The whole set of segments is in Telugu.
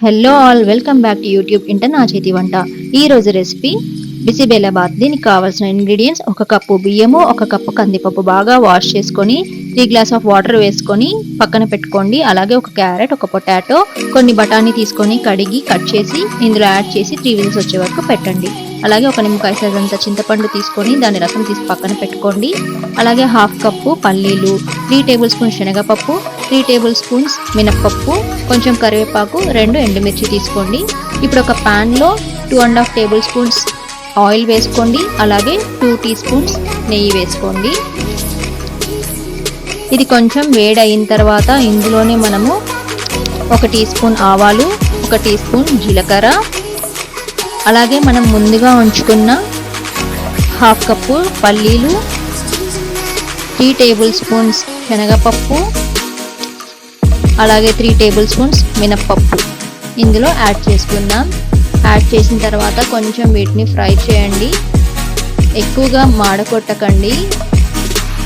Hello all, welcome back to YouTube inter నా చేతి వంట. ఈ రోజు రెసిపీ బిసిబెల్లబాత్. దీనికి కావాల్సిన ఇంగ్రీడియంట్స్: ఒక కప్పు బియ్యము, ఒక కప్పు కందిపప్పు బాగా వాష్ చేసుకొని 3 గ్లాస్ ఆఫ్ వాటర్ వేసుకొని పక్కన పెట్టుకోండి. అలాగే ఒక క్యారెట్, ఒక పొటాటో, కొన్ని బఠానీ తీసుకొని కడిగి కట్ చేసి ఇందులో యాడ్ చేసి 3 విజిల్స్ వచ్చే వరకు పెట్టండి. అలాగే ఒక నిమ్మకాయ సైజ్ అంత చింతపండు తీసుకొని దాని రసం తీసి పక్కన పెట్టుకోండి. అలాగే హాఫ్ కప్పు పల్లీలు, 3 టేబుల్ స్పూన్స్ శనగపప్పు, 3 టేబుల్ స్పూన్స్ మినప్పప్పు, కొంచెం కరివేపాకు, 2 ఎండుమిర్చి తీసుకోండి. ఇప్పుడు ఒక ప్యాన్లో 2.5 టేబుల్ స్పూన్స్ ఆయిల్ వేసుకోండి. అలాగే 2 టీ స్పూన్స్ నెయ్యి వేసుకోండి. ఇది కొంచెం వేడి అయిన తర్వాత ఇందులోనే మనము 1 టీ స్పూన్ ఆవాలు, 1 టీ స్పూన్ జీలకర్ర, అలాగే మనం ముందుగా ఉంచుకున్న హాఫ్ కప్పు పల్లీలు, 3 టేబుల్ స్పూన్స్ శనగపప్పు, అలాగే 3 టేబుల్ స్పూన్స్ మినప్పప్పు ఇందులో యాడ్ చేసుకుందాం. యాడ్ చేసిన తర్వాత కొంచెం వీటిని ఫ్రై చేయండి. ఎక్కువగా మాడకొట్టకండి.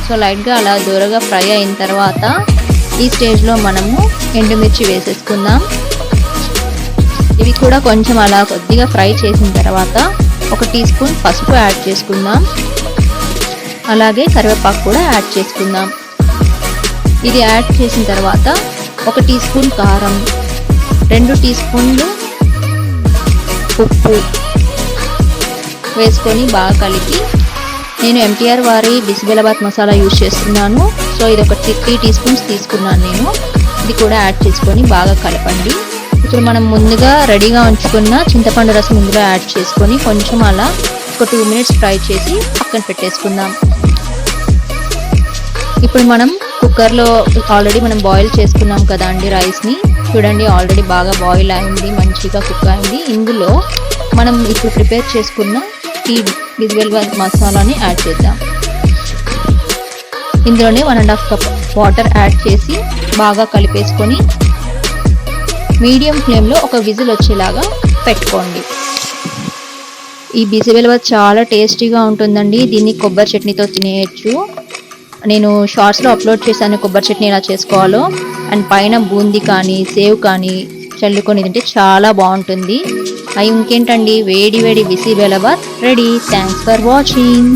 సో లైట్గా అలా దూరగా ఫ్రై అయిన తర్వాత ఈ స్టేజ్లో మనము ఎండుమిర్చి వేసేసుకుందాం. ఇవి కూడా కొంచెం అలా కొద్దిగా ఫ్రై చేసిన తర్వాత 1 టీ స్పూన్ పసుపు యాడ్ చేసుకుందాం. అలాగే కరివేపాకు కూడా యాడ్ చేసుకుందాం. ఇది యాడ్ చేసిన తర్వాత 1 టీ స్పూన్ కారం, 2 టీ స్పూన్లు ఉప్పు వేసుకొని బాగా కలిపి, నేను ఎంటీఆర్ వారి బిసిబెల్లబాత్ మసాలా యూజ్ చేస్తున్నాను. సో ఇది ఒక 3 టీ స్పూన్స్ తీసుకున్నాను నేను. ఇది కూడా యాడ్ చేసుకొని బాగా కలపండి. ఇప్పుడు మనం ముందుగా రెడీగా ఉంచుకున్న చింతపండు రసం ఇందులో యాడ్ చేసుకొని కొంచెం అలా ఒక 2 మినిట్స్ ఫ్రై చేసి పక్కన పెట్టేసుకుందాం. ఇప్పుడు మనం కుక్కర్లో ఆల్రెడీ మనం బాయిల్ చేసుకున్నాం కదా అండి రైస్ని. చూడండి, ఆల్రెడీ బాగా బాయిల్ అయింది, మంచిగా కుక్ అయింది. ఇందులో మనం ఇప్పుడు ప్రిపేర్ చేసుకున్న ఈ బిసిబెల్లబాత్ మసాలాని యాడ్ చేద్దాం. ఇందులోనే 1.5 కప్ వాటర్ యాడ్ చేసి బాగా కలిపేసుకొని మీడియం ఫ్లేమ్లో ఒక విజిల్ వచ్చేలాగా పెట్టుకోండి. ఈ బిసిబెల్లబాత్ చాలా టేస్టీగా ఉంటుందండి. దీన్ని కొబ్బరి చట్నీతో తినేయచ్చు. నేను షార్ట్స్లో అప్లోడ్ చేశాను కొబ్బరి చట్నీ ఎలా చేసుకోవాలో. అండ్ పైన బూందీ కానీ సేవ్ కానీ చల్లుకొని తింటే చాలా బాగుంటుంది. ఇంకేంటండి, వేడి వేడి bisi bele bath ready. Thanks for watching.